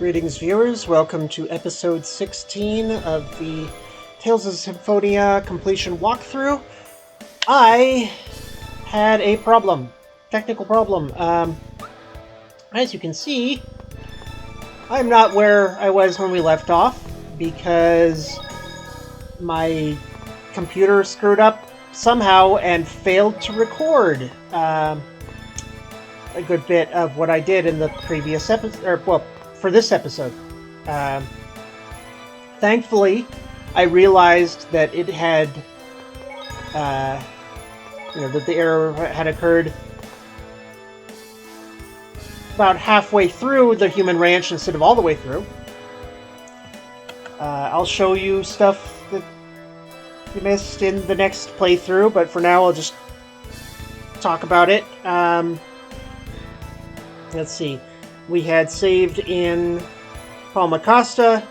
Greetings, viewers. Welcome to episode 16 of the Tales of Symphonia completion walkthrough. I had a technical problem. As you can see, I'm not where I was when we left off because my computer screwed up somehow and failed to record a good bit of what I did in the previous episode, for this episode. Thankfully, I realized that it had, that the error had occurred about halfway through the human ranch instead of all the way through. I'll show you stuff that you missed in the next playthrough, but for now I'll just talk about it. Let's see. We had saved in Palmacosta.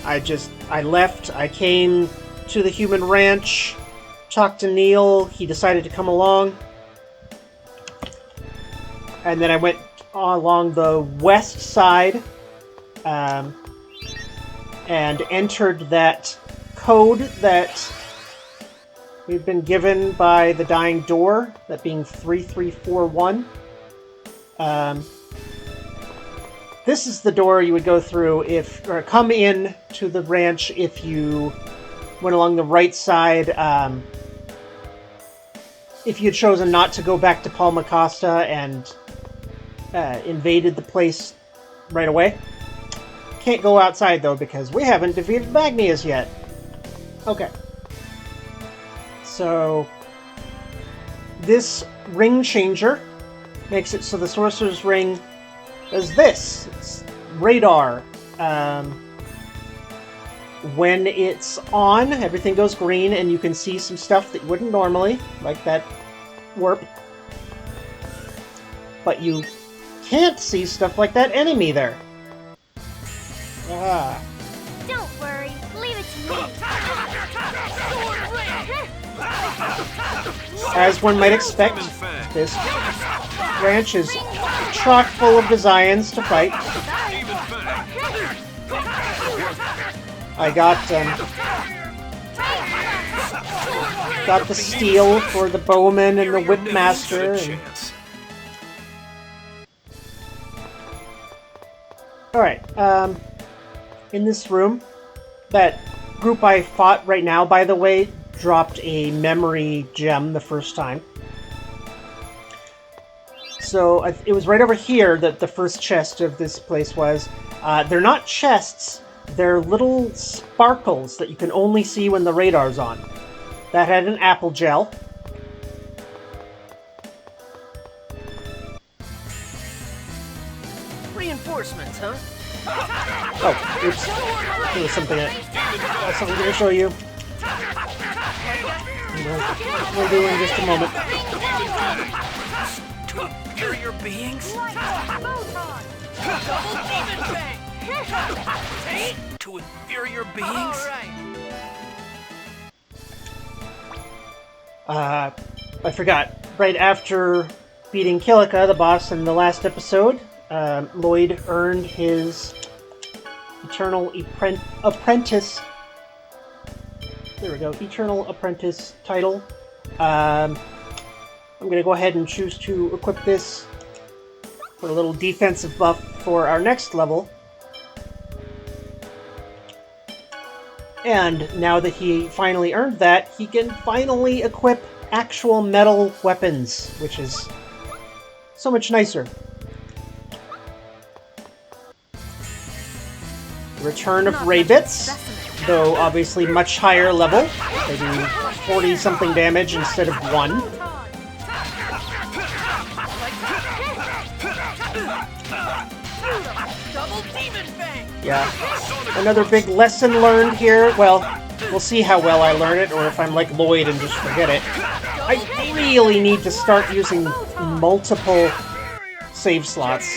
I left. I came to the human ranch, talked to Neil. He decided to come along. And then I went along the west side and entered that code that we've been given by the Dying Door, that being 3341. This is the door you would go through or come in to the ranch if you went along the right side. If you had chosen not to go back to Palmacosta and invaded the place right away. Can't go outside though because we haven't defeated Magnius yet. Okay. So this ring changer makes it so the Sorcerer's Ring is this. It's radar. When it's on, everything goes green and you can see some stuff that you wouldn't normally, like that warp. But you can't see stuff like that enemy there. Don't worry, leave it to me. As one might expect, this ranch is chock full of Desians to fight. I got the steel for the bowman and the whipmaster. Alright, in this room, that group I fought right now, by the way, dropped a memory gem the first time. So it was right over here that the first chest of this place was. They're not chests, they're little sparkles that you can only see when the radar's on. That had an apple gel. Reinforcements, huh? Oh, oops. There was something I'm going to show you. We'll do in just a moment. To inferior beings? To inferior beings? I forgot. Right after beating Kilika, the boss in the last episode, Lloyd earned his Eternal Apprentice. There we go, Eternal Apprentice title. I'm going to go ahead and choose to equip this for a little defensive buff for our next level. And now that he finally earned that, he can finally equip actual metal weapons, which is so much nicer. Return of Rabbits, though obviously much higher level. They do 40-something damage instead of 1. Yeah. Another big lesson learned here. Well, we'll see how well I learn it, or if I'm like Lloyd and just forget it. I really need to start using multiple save slots.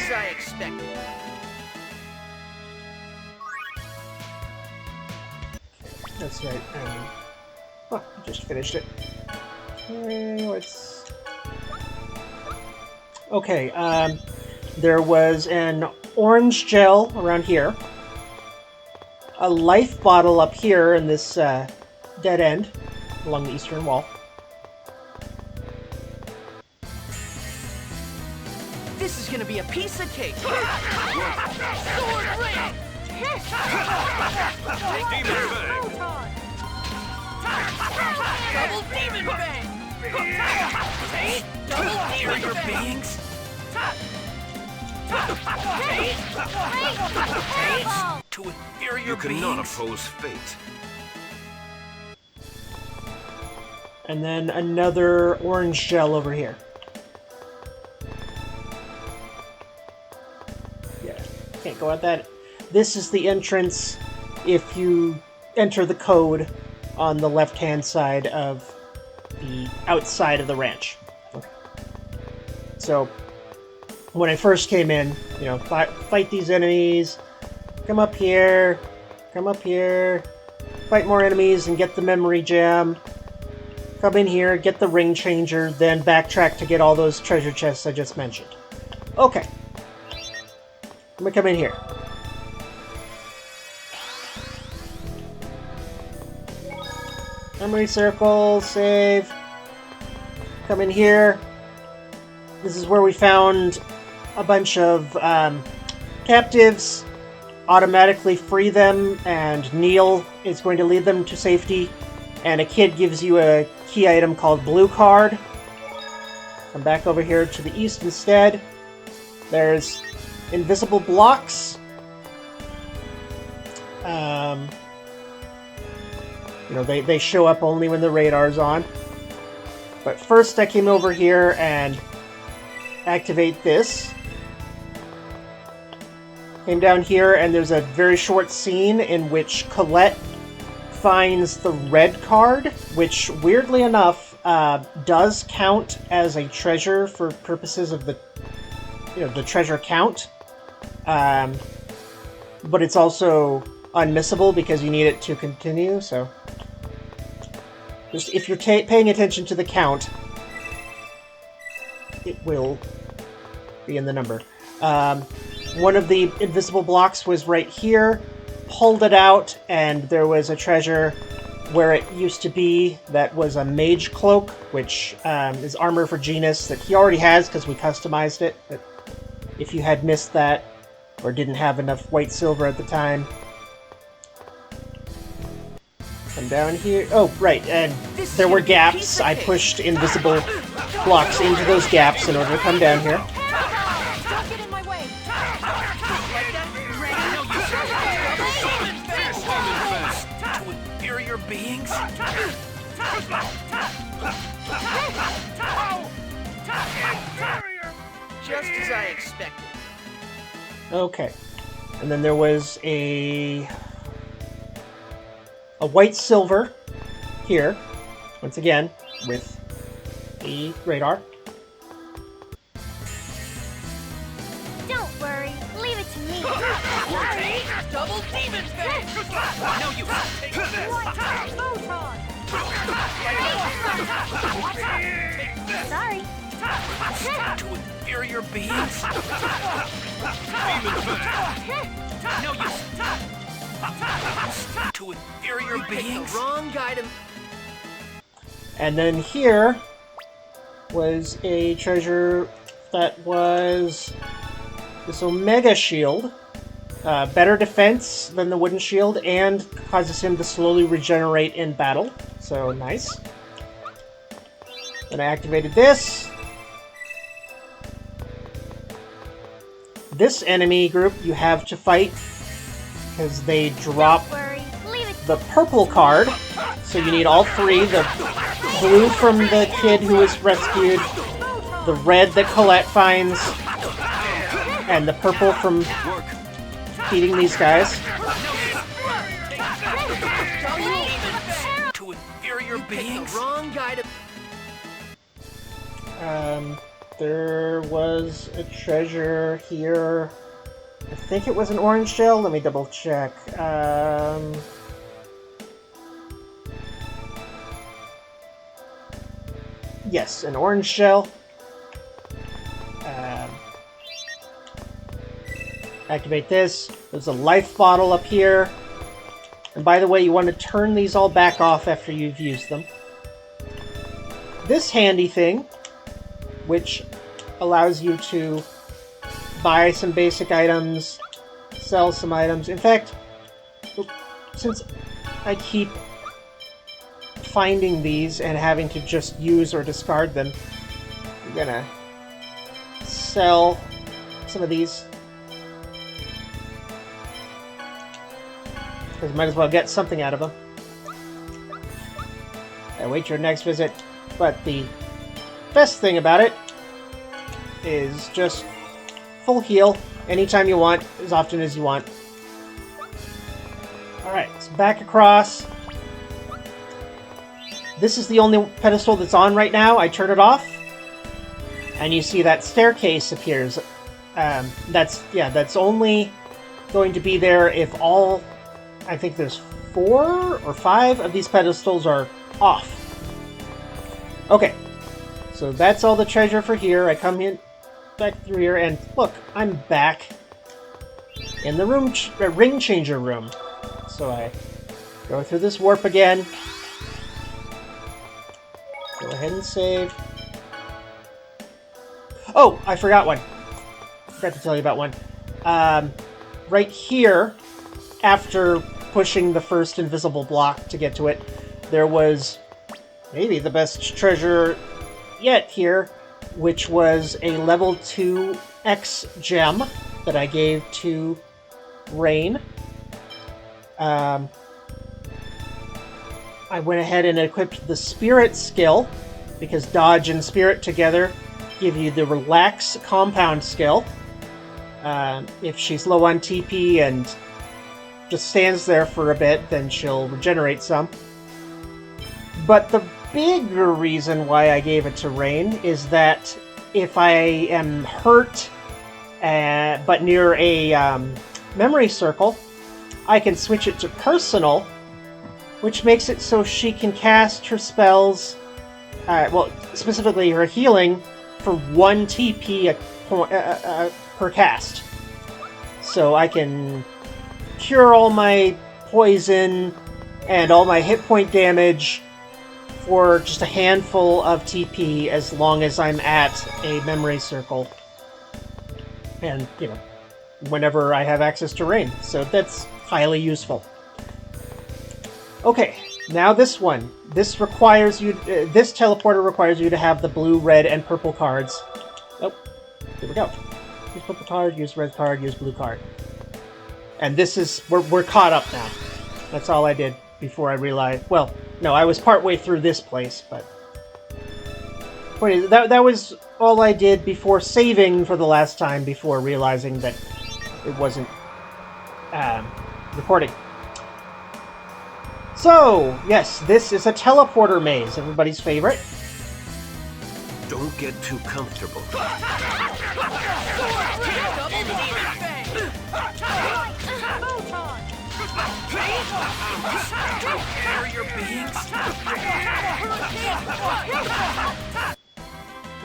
That's right. I just finished it. Okay, let's... Okay, there was an orange gel around here. A life bottle up here in this dead end along the eastern wall. This is gonna be a piece of cake. Sword ring. Double demon bang. Double inferior beings. To inferior You cannot beings. oppose fate. And then another orange gel over here. Yeah, can't go at that. This is the entrance if you enter the code on the left-hand side of the outside of the ranch. Okay. So, when I first came in, you know, fight these enemies, come up here, fight more enemies and get the memory gem. Come in here, get the ring changer, then backtrack to get all those treasure chests I just mentioned. Okay. I'm gonna come in here. Memory circle, save. Come in here. This is where we found a bunch of captives. Automatically free them, and Neil is going to lead them to safety. And a kid gives you a key item called Blue Card. Come back over here to the east instead. There's invisible blocks. You know, they show up only when the radar's on. But first I came over here and activate this. Came down here and there's a very short scene in which Colette finds the red card, which weirdly enough does count as a treasure for purposes of the, you know, the treasure count. But it's also unmissable because you need it to continue. So, just if you're paying attention to the count, it will be in the number. One of the invisible blocks was right here. Pulled it out, and there was a treasure where it used to be that was a mage cloak, which is armor for Genis that he already has because we customized it. But if you had missed that or didn't have enough white silver at the time. Come down here. Oh, right, and there were gaps. I pushed invisible blocks into those gaps in order to come down here. Don't get in my way. To inferior beings. Just as I expected. Okay. And then there was a white silver here, once again, with the radar. Don't worry. Leave it to me. Double demon bang. No, you take this. Sorry. To inferior beings. No, you. To inferior beings. The wrong item. And then here was a treasure that was this Omega Shield. Better defense than the wooden shield, and causes him to slowly regenerate in battle. So, nice. Then I activated this. This enemy group you have to fight because they drop Don't worry. Leave it. the purple card. So you need all three. The blue from the kid who was rescued, the red that Colette finds, and the purple from beating these guys. To inferior beings. The wrong item. There was a treasure here. I think it was an orange gel. Let me double check. Yes, an orange gel. Activate this. There's a life bottle up here. And by the way, you want to turn these all back off after you've used them. This handy thing, which allows you to buy some basic items, sell some items. In fact, since I keep finding these and having to just use or discard them, I'm gonna sell some of these. Because might as well get something out of them. Await your next visit. But the best thing about it is just full heal anytime you want, as often as you want. Alright, so back across. This is the only pedestal that's on right now. I turn it off, and you see that staircase appears. That's only going to be there if all, I think there's 4 or 5 of these pedestals are off. Okay, so that's all the treasure for here. I come in back through here, and look, I'm back in the ring changer room. So I go through this warp again. Go ahead and save. Oh, I forgot one. Forgot to tell you about one. Right here, after pushing the first invisible block to get to it, there was maybe the best treasure yet here, which was a level 2 X gem that I gave to Rain. I went ahead and equipped the Spirit skill, because Dodge and Spirit together give you the Relax compound skill. If she's low on TP and just stands there for a bit, then she'll regenerate some. But the bigger reason why I gave it to Rain is that if I am hurt, but near a memory circle, I can switch it to personal, which makes it so she can cast her spells, well, specifically her healing, for 1 TP per cast. So I can cure all my poison and all my hit point damage for just a handful of TP as long as I'm at a memory circle. And, you know, whenever I have access to Rain. So that's highly useful. Okay, now this one. This requires you... this teleporter requires you to have the blue, red, and purple cards. Oh, here we go. Use purple card, use red card, use blue card. And this is... We're caught up now. That's all I did before I realized... Well, no, I was partway through this place, but... Wait, that was all I did before saving for the last time, before realizing that it wasn't recording. So, yes, this is a teleporter maze, everybody's favorite. Don't get too comfortable.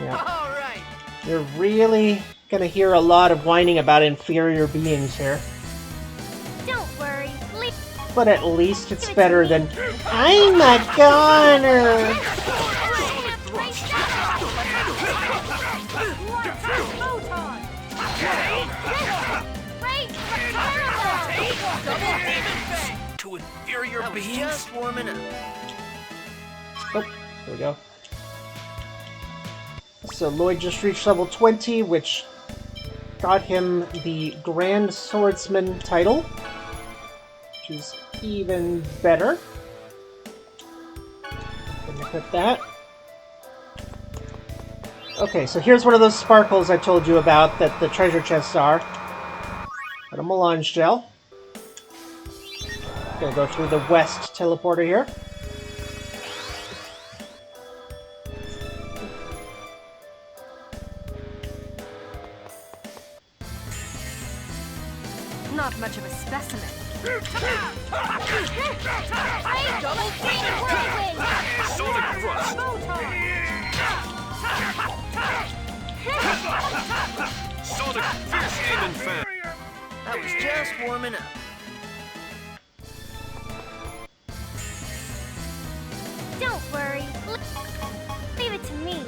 Yeah. All right. You're really gonna hear a lot of whining about inferior beings here. Don't worry. But at least it's better than I'm a goner. To inferior That was beings? just warming up. Oh, there we go. So Lloyd just reached level 20, which got him the Grand Swordsman title, which is even better. Gonna equip that. Okay, so here's one of those sparkles I told you about that the treasure chests are. Got a melange gel. Gonna go through the west teleporter here. Not much of a specimen. Double Saw the crust. Saw the fierce aim and fan. warming up. Don't worry. Leave it to me.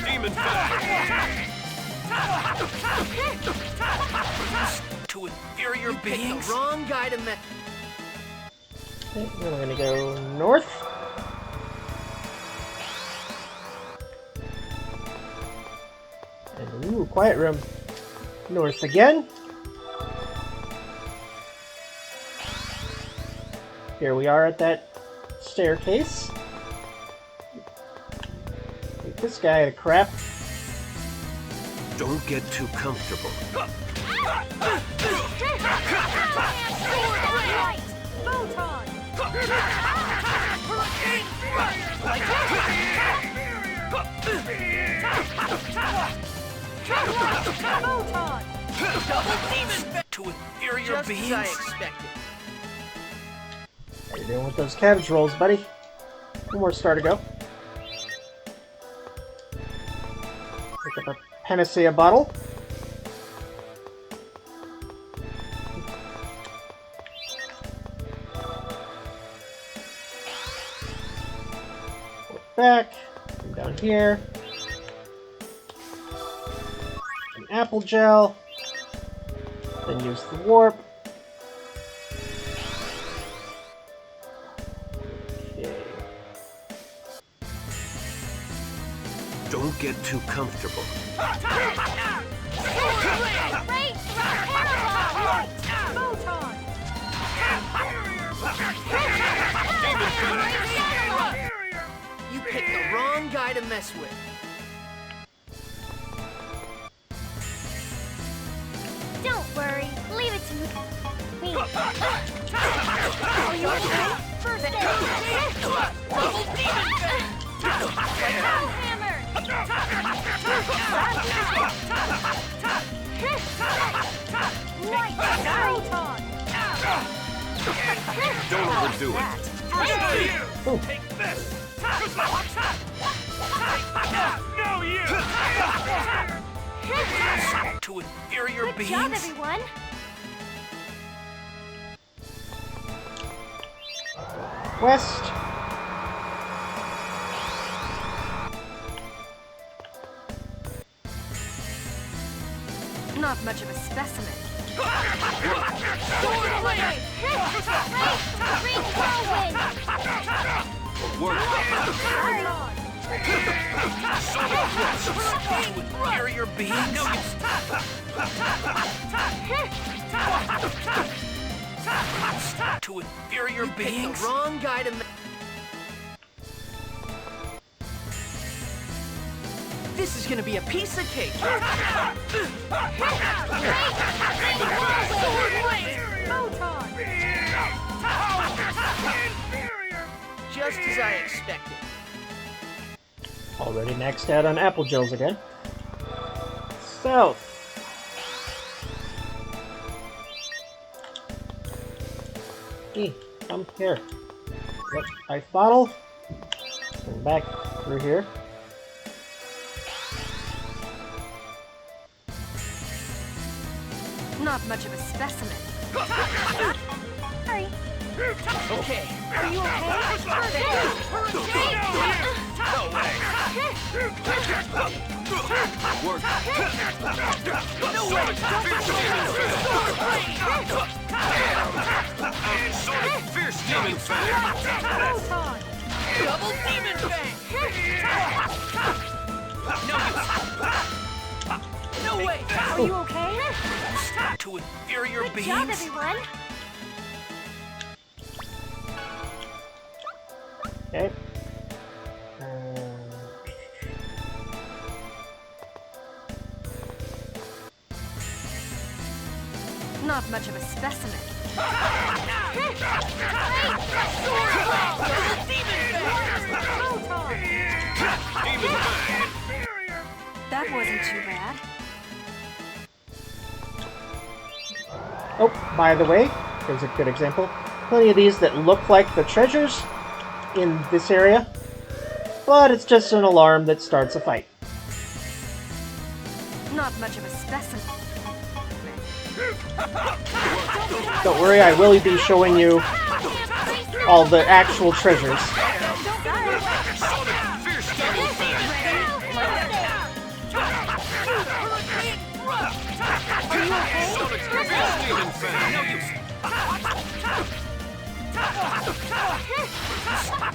Demon fang! To inferior Picked beings? the wrong guy to met. Okay, we're gonna go north. And ooh, quiet room. North again. Here we are at that staircase. Beat this guy to crap. Don't get too comfortable. Double demon. To inferior Just beings? as I expected. How you doing with those cabbage rolls, buddy? One more star to go. Pick up a Panacea bottle. Go back. Come down here. An apple gel. Then use the warp. Okay. Don't get too comfortable. You picked the wrong guy to mess with. Don't worry. Leave it to me. Are you okay? First aid. Double demon fang. Hammer. Light. Proton. Don't overdo it. Ooh. Take this! No, you! To inferior Good beings? job, everyone. West. Not much of a specimen. Work! To inferior beings? To inferior Picked beings? the wrong guy to mess. This is gonna be a piece of cake. Just as I expected. Already maxed out on apple gels again. South. Come here. Yep, ice bottle. And back through here. Not much of a specimen. Sorry. Okay. Are you okay? Work! No way! Sonic Fierce Demon Fang! Proton. Double demon fang! No way! Are you okay? To inferior Good job, beings? everyone. Okay. Not much of a specimen. Demon Fang! That wasn't too bad. Oh, by the way, is a good example. Plenty of these that look like the treasures in this area, but it's just an alarm that starts a fight. Not much of a specimen. Don't worry, I will be showing you all the actual treasures.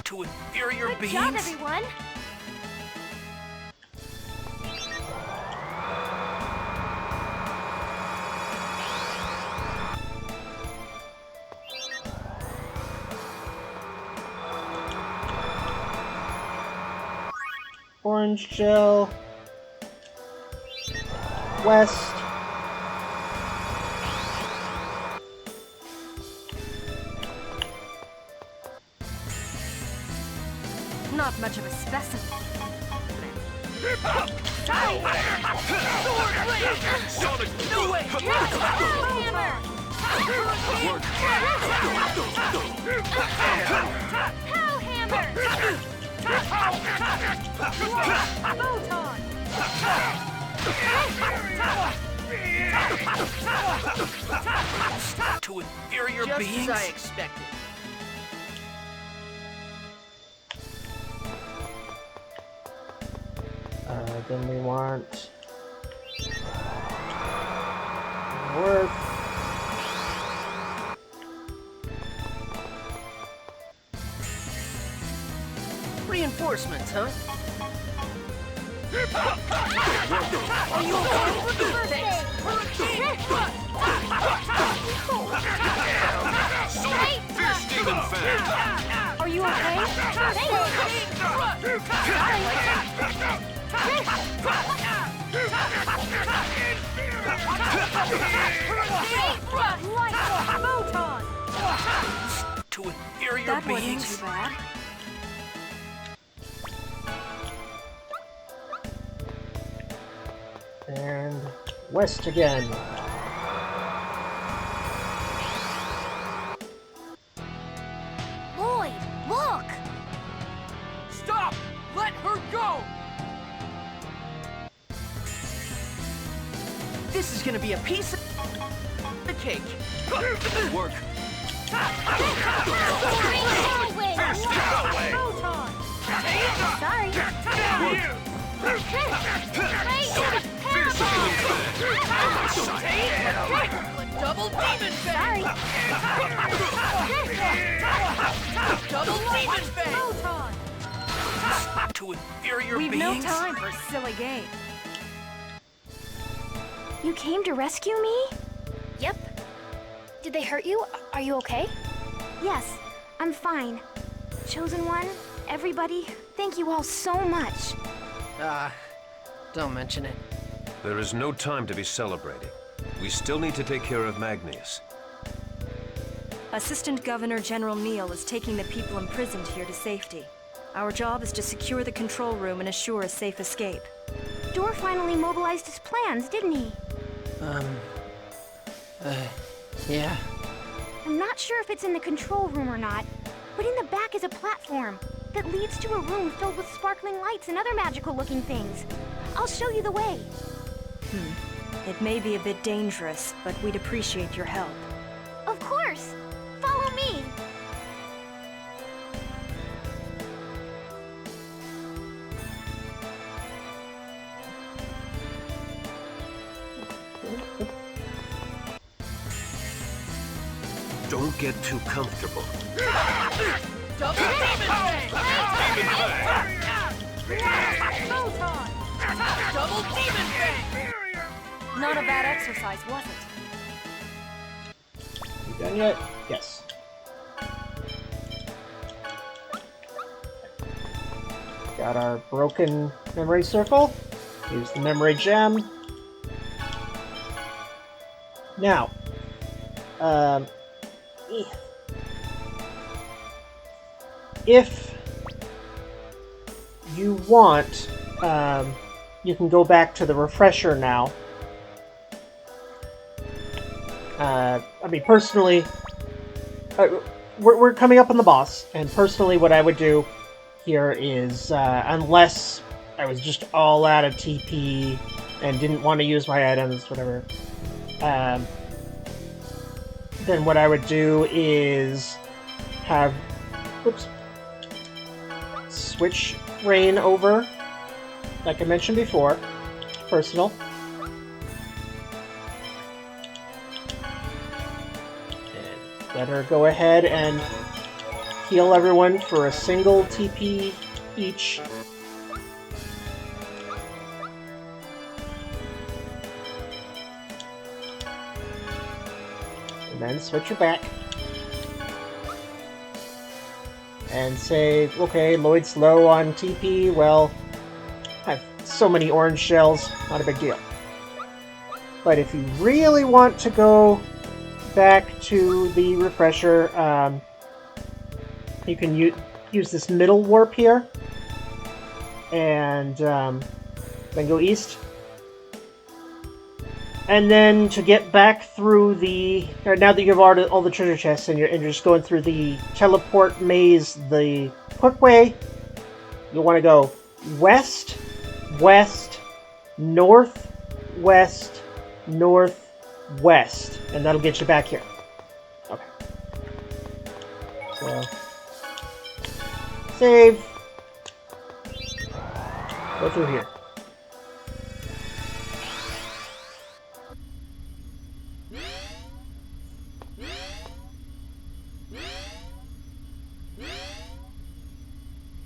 To inferior Good beings? job, everyone. Orange gel. West. Not much of a specimen. Sonic! No way! Pow hammer! Photon! To inferior Just beings? as I expected. Then we want Worth. Reinforcements, huh? Sonic! Fierce demon fan! Are you okay? Photon! To inferior That wasn't beings? too bad. And west again. Lloyd, look! Stop! Let her go! This is gonna be a piece of the cake. Work! Photon! Sorry. Fierce demon fan! Double demon Sorry. fan! Double demon fan! Photon! To inferior We've beings? no time for silly games. You came to rescue me? Yep. Did they hurt you? Are you okay? Yes, I'm fine. Chosen One, everybody, thank you all so much. Don't mention it. There is no time to be celebrating. We still need to take care of Magnius. Assistant Governor General Neal is taking the people imprisoned here to safety. Our job is to secure the control room and assure a safe escape. Dor finally mobilized his plans, didn't he? Yeah. I'm not sure if it's in the control room or not, but in the back is a platform that leads to a room filled with sparkling lights and other magical-looking things. I'll show you the way. It may be a bit dangerous, but we'd appreciate your help. Of course! Follow me! Don't get too comfortable. Double demon fan! Photon! Double demon fan! Not a bad exercise, was it? You done yet? Yes. Got our broken memory circle. Use the memory gem. Now, if you want, you can go back to the refresher now. I mean, personally, we're coming up on the boss, and personally what I would do here is, unless I was just all out of TP and didn't want to use my items, whatever, then what I would do is have, switch Rain over, like I mentioned before, personal. And let her go ahead and heal everyone for a single TP each. And then switch her back. And say, okay, Lloyd's low on TP, well, I have so many orange shells, not a big deal. But if you really want to go back to the refresher, you can use this middle warp here, and then go east. And then to get back through the... now that you've already all the treasure chests and you're just going through the teleport maze the quick way, you'll want to go west, west, north, west, north, west. And that'll get you back here. Okay. So... save. Go through here.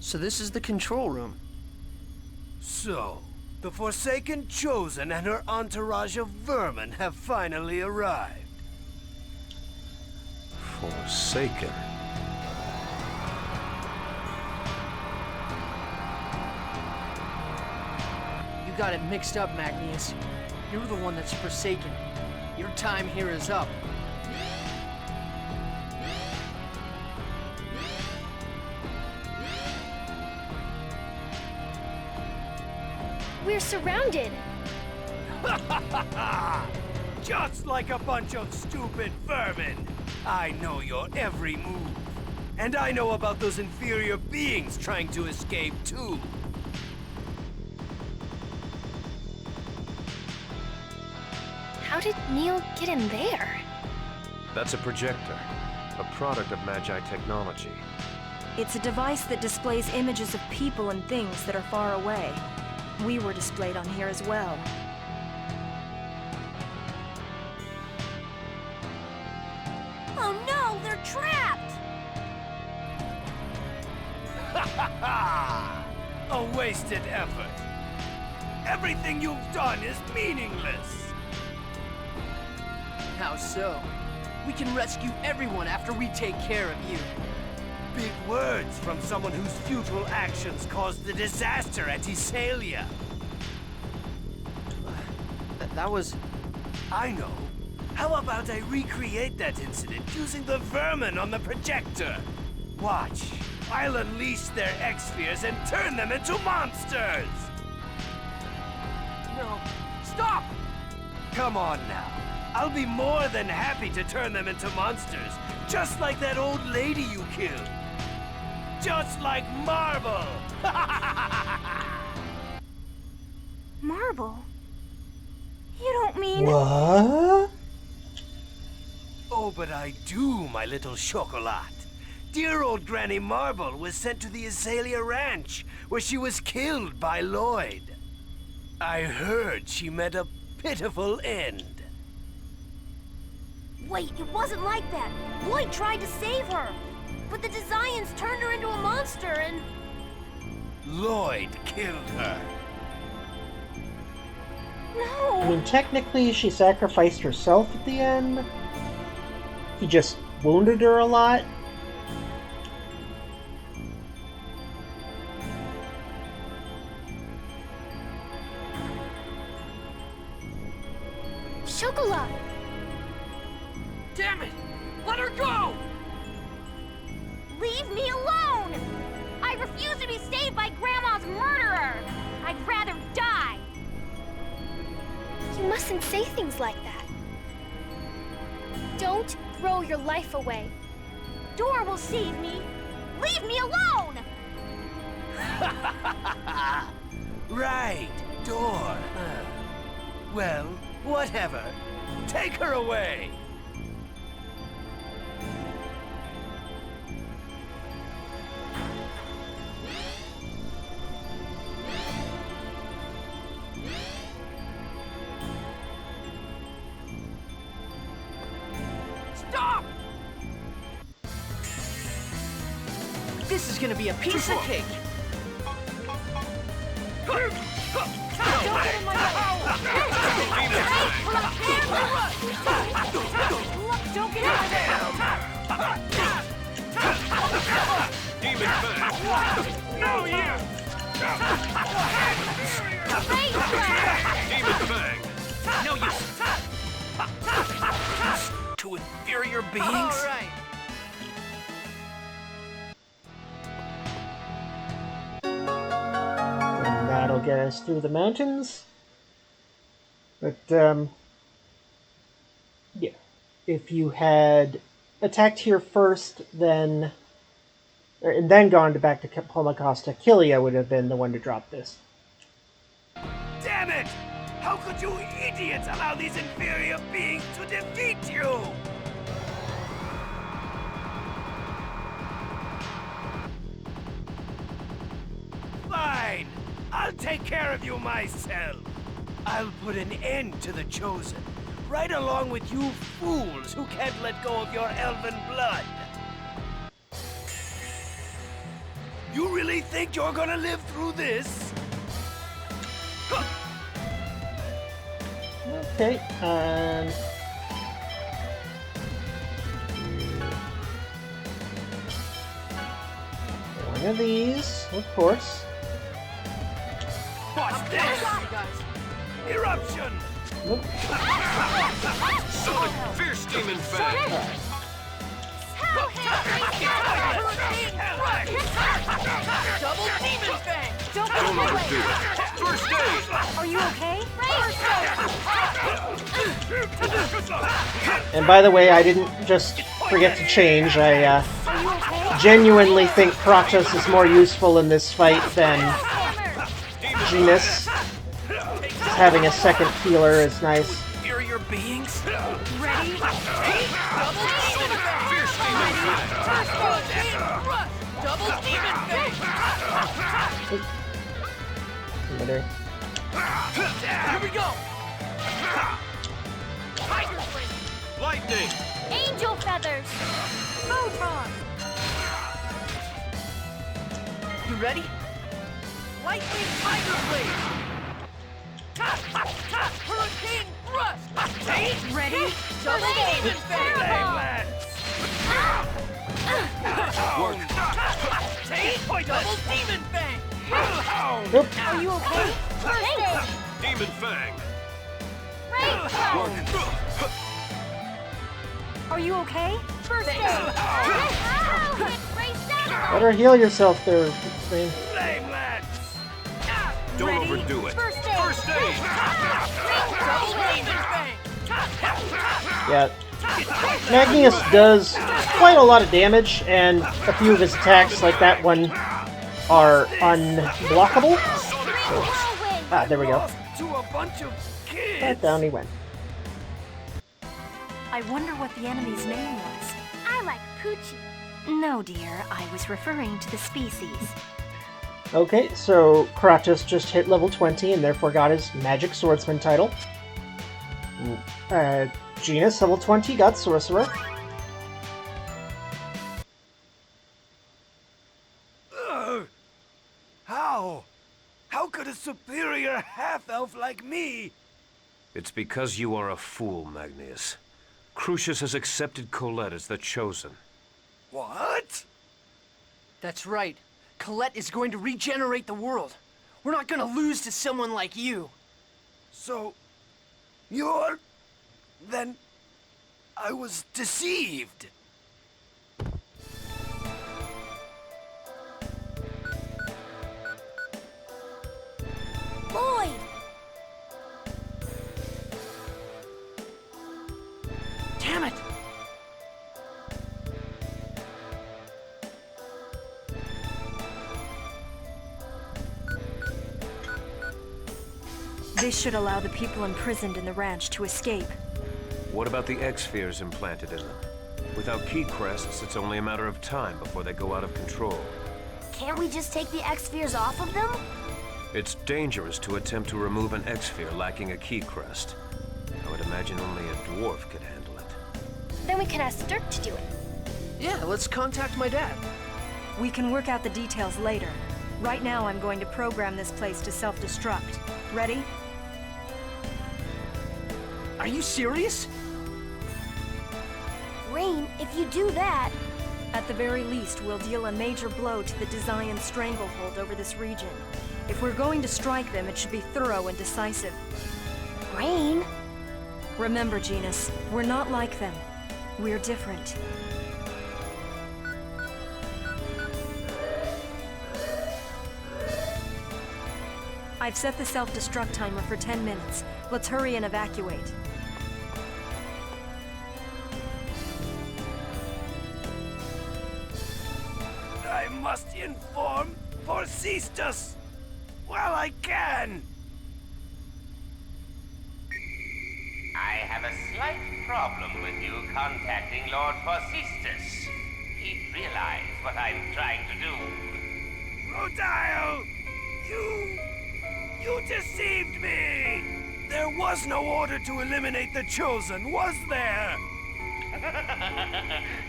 So this is the control room. So, the Forsaken Chosen and her entourage of vermin have finally arrived. Forsaken. You got it mixed up, Magnius. You're the one that's forsaken. Your time here is up. We're surrounded. Just like a bunch of stupid vermin. I know your every move. And I know about those inferior beings trying to escape, too. How did Neil get in there? That's a projector, a product of Magi technology. It's a device that displays images of people and things that are far away. We were displayed on here as well. Oh no, they're trapped! A wasted effort. Everything you've done is meaningless. How so? We can rescue everyone after we take care of you. Big words from someone whose futile actions caused the disaster at Isalia. That was... I know. How about I recreate that incident using the vermin on the projector? Watch. I'll unleash their X-spheres and turn them into monsters! No. Stop! Come on now. I'll be more than happy to turn them into monsters, just like that old lady you killed. Just like Marble! Marble? You don't mean... What? Oh, but I do, my little chocolat. Dear old Granny Marble was sent to the Azalea Ranch, where she was killed by Lloyd. I heard she met a pitiful end. Wait, it wasn't like that. Lloyd tried to save her. But the Desians turned her into a monster and... Lloyd killed her. I No! mean, technically, she sacrificed herself at the end. He just wounded her a lot. Chocolat! Damn it! Let her go! Leave me alone! I refuse to be saved by Grandma's murderer! I'd rather die! You mustn't say things like that. Don't throw your life away. door will save me. Leave me alone! Right, door. Huh. Well, whatever. Take her away. Stop! This is gonna be a piece of cake. Don't get in my way! Don't get in my way! Demon Fang! No, you! Demon Fang! No, you! To inferior beings? All right. And that'll get us through the mountains. But, yeah. If you had attacked here first, then... and then gone back to Palmacosta, Killia would have been the one to drop this. Damn it! How could you idiots allow these inferior beings to defeat you? Fine! I'll take care of you myself. I'll put an end to the Chosen, right along with you fools who can't let go of your elven blood. You really think you're gonna live through this? Okay, and... one of these, of course. Watch this! Eruption! Nope. Sonic Fierce Demon Fang! Double demon fang! Don't get in Don't my overdo way! it! First aid! Are you okay? And by the way, I didn't just forget to change. I Are you okay? genuinely think Kratos is more useful in this fight than Genis. Having a second healer is nice. Inferior beings? Ready? Double demon fang! Fierce Demon Fang! Double demon fang! There. Here we go! Tiger Blade! Lightning! Angel feathers! Photon! You ready? Lightning Tiger Blade! Hurricane Thrust! Ready? Double demon fang! Work! Double demon fang! Nope. Are you okay? Thanks! Demon Fang! Great! Are you okay? First aid! Ow! It raced out! Better heal yourself there, thing. Flame Lance! Don't Ready? overdo it! First aid! First aid! Double demon fang! Yeah. Magnius does quite a lot of damage, and a few of his attacks, like that one, are unblockable. Ah, there we go. To a bunch of kids! Right down he went. I wonder what the enemy's name was. I like Poochie. No, dear, I was referring to the species. Okay, so Kratos just hit level 20 and therefore got his Magic Swordsman title. Genis, level 20, got Sorcerer. How? How could a superior half-elf like me? It's because you are a fool, Magnius. Crucius has accepted Colette as the Chosen. What? That's right. Colette is going to regenerate the world. We're not gonna lose to someone like you. So, you're... Then... I was deceived. Lloyd! Damn it! This should allow the people imprisoned in the ranch to escape. What about the X-spheres implanted in them? Without key crests, it's only a matter of time before they go out of control. Can't we just take the X-spheres off of them? It's dangerous to attempt to remove an X-sphere lacking a key crest. I would imagine only a dwarf could handle it. Then we can ask Dirk to do it. Yeah, let's contact my dad. We can work out the details later. Right now, I'm going to program this place to self-destruct. Ready? Are you serious? Rain, if you do that... At the very least, we'll deal a major blow to the Desian stranglehold over this region. If we're going to strike them, it should be thorough and decisive. Rain? Remember, Genis, we're not like them. We're different. I've set the self-destruct timer for 10 minutes. Let's hurry and evacuate. I must inform Forcistus while I can. I have a slight problem with you contacting Lord Forcistus. He'd realize what I'm trying to do. Rodile! You deceived me! There was no order to eliminate the Chosen, was there?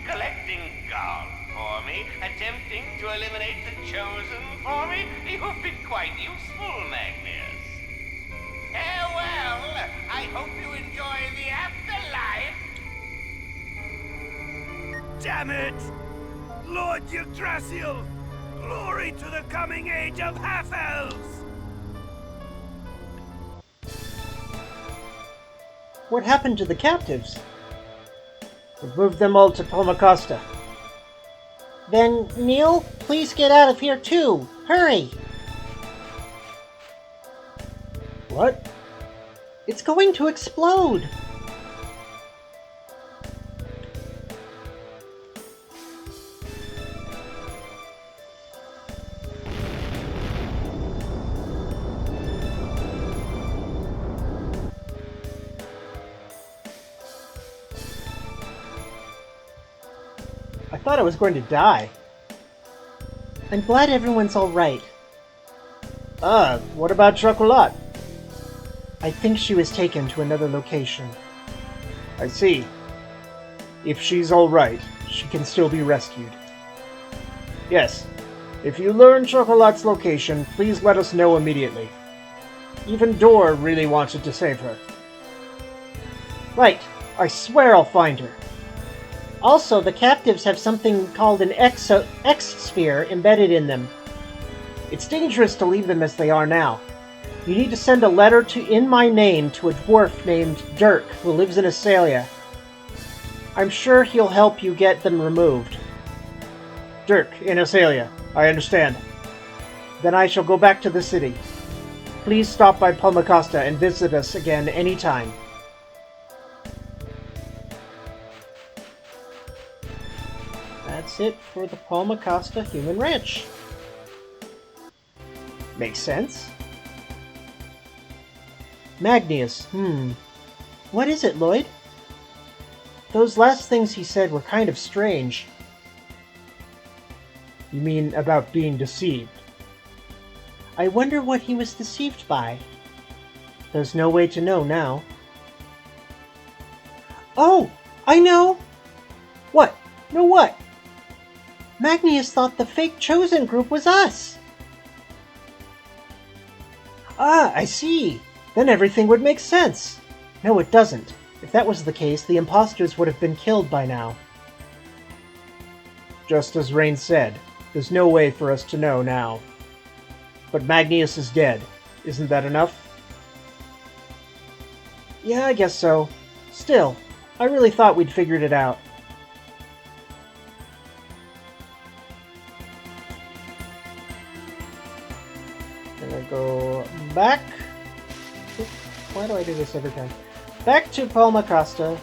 Collecting gold for me, attempting to eliminate the Chosen for me? You've been quite useful, Magnus. Farewell! I hope you enjoy the afterlife! Damn it! Lord Yggdrasil! Glory to the coming age of half-elves! What happened to the captives? We've moved them all to Palmacosta. Then, Neil, please get out of here too! Hurry! What? It's going to explode! I thought I was going to die. I'm glad everyone's alright. What about Chocolat? I think she was taken to another location. I see. If she's alright, she can still be rescued. Yes. If you learn Chocolat's location, please let us know immediately. Even Dor really wanted to save her. Right. I swear I'll find her. Also, the captives have something called an X-sphere embedded in them. It's dangerous to leave them as they are now. You need to send a letter in my name to a dwarf named Dirk, who lives in Asalia. I'm sure he'll help you get them removed. Dirk, in Asalia. I understand. Then I shall go back to the city. Please stop by Palmacosta and visit us again anytime. That's it for the Palmacosta Human Ranch. Makes sense. Magnius, What is it, Lloyd? Those last things he said were kind of strange. You mean about being deceived? I wonder what he was deceived by. There's no way to know now. Oh! I know! What? No what? Magnius thought the fake Chosen group was us! Ah, I see! Then everything would make sense! No, it doesn't. If that was the case, the imposters would have been killed by now. Just as Rain said, there's no way for us to know now. But Magnius is dead. Isn't that enough? Yeah, I guess so. Still, I really thought we'd figured it out. Gonna go back. Why do I do this every time? Back to Palmacosta.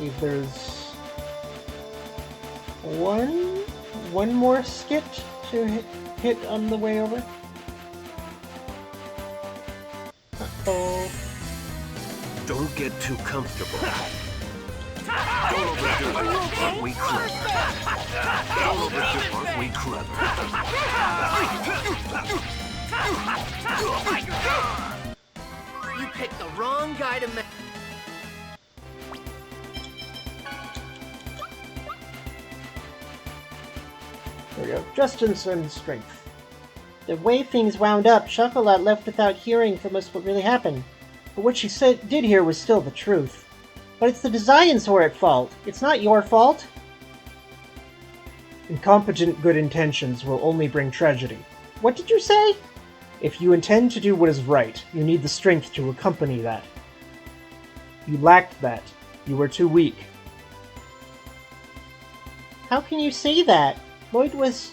believe there's one more skit to hit on the way over. Uh-oh. Don't get too comfortable. Don't overdo it. Aren't we clever? Don't overdo it. Aren't we clever? You picked the wrong guy to make. There we go. Justice and strength. The way things wound up, Chocolat left without hearing from us what really happened. But what she did hear was still the truth. But it's the Desians who are at fault. It's not your fault. Incompetent good intentions will only bring tragedy. What did you say? If you intend to do what is right, you need the strength to accompany that. You lacked that. You were too weak. How can you say that? Lloyd was...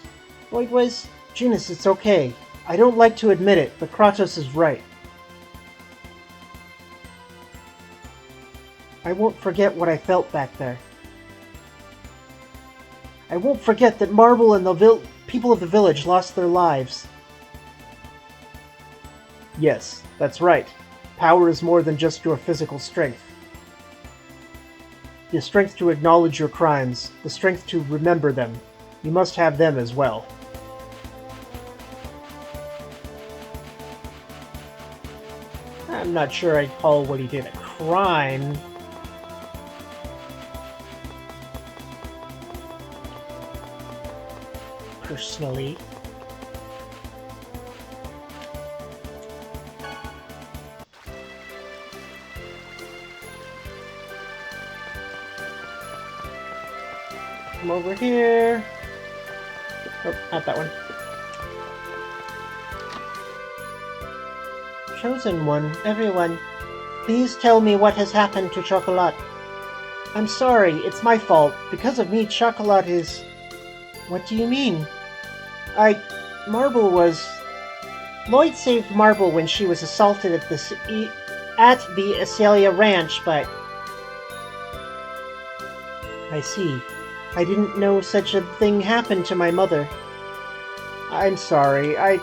Genis, it's okay. I don't like to admit it, but Kratos is right. I won't forget what I felt back there. I won't forget that Marble and the people of the village lost their lives. Yes, that's right. Power is more than just your physical strength. The strength to acknowledge your crimes, the strength to remember them. You must have them as well. I'm not sure I'd call what he did a crime. Personally. Come over here. Oh, not that one. Chosen one, everyone, please tell me what has happened to Chocolat. I'm sorry, it's my fault. Because of me, Chocolat is... What do you mean? Marble was... Lloyd saved Marble when she was assaulted at the Azalea Ranch, but... I see. I didn't know such a thing happened to my mother. I'm sorry. I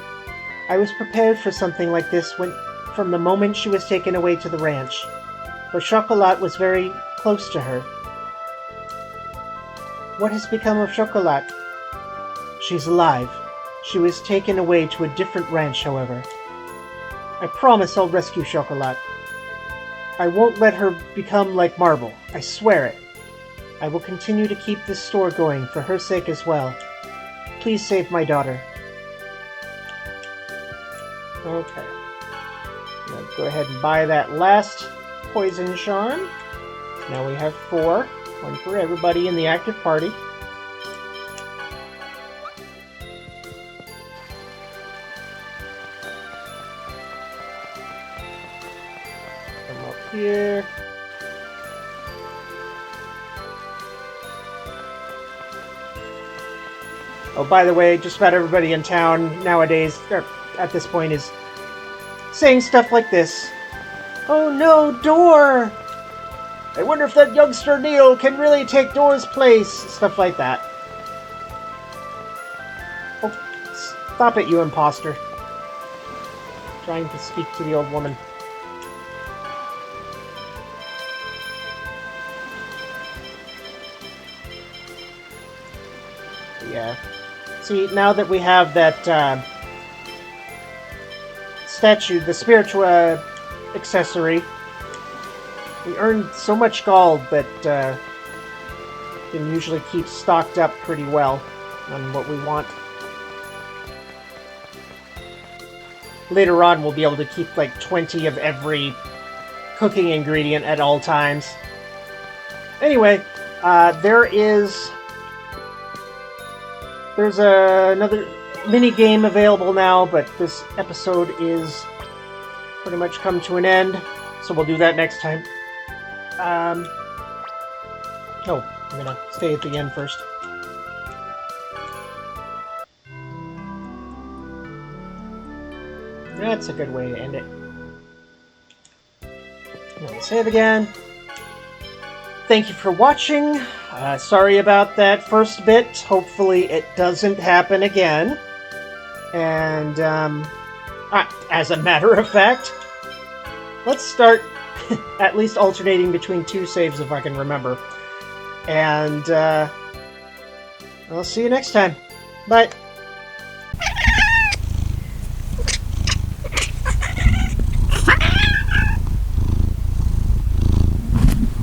was prepared for something like this from the moment she was taken away to the ranch. But Chocolat was very close to her. What has become of Chocolat? She's alive. She was taken away to a different ranch, however. I promise I'll rescue Chocolat. I won't let her become like Marble. I swear it. I will continue to keep this store going for her sake as well. Please save my daughter. Okay. I'm going to go ahead and buy that last poison charm. Now we have 4. One for everybody in the active party. Come up here. Oh, by the way, just about everybody in town nowadays, or at this point, is saying stuff like this. Oh no, Door! I wonder if that youngster Neil can really take Door's place. Stuff like that. Oh, stop it, you imposter. Trying to speak to the old woman. Yeah. See, now that we have that statue, the spiritual accessory, we earned so much gold that can usually keep stocked up pretty well on what we want. Later on, we'll be able to keep like 20 of every cooking ingredient at all times. Anyway, there's another mini game available now, but this episode is pretty much come to an end, so we'll do that next time. Oh, I'm gonna stay at the end first. That's a good way to end it. I'm gonna save again. thank you for watching. Sorry about that first bit. Hopefully it doesn't happen again. And, as a matter of fact, let's start at least alternating between 2 saves if I can remember. And, I'll see you next time. Bye.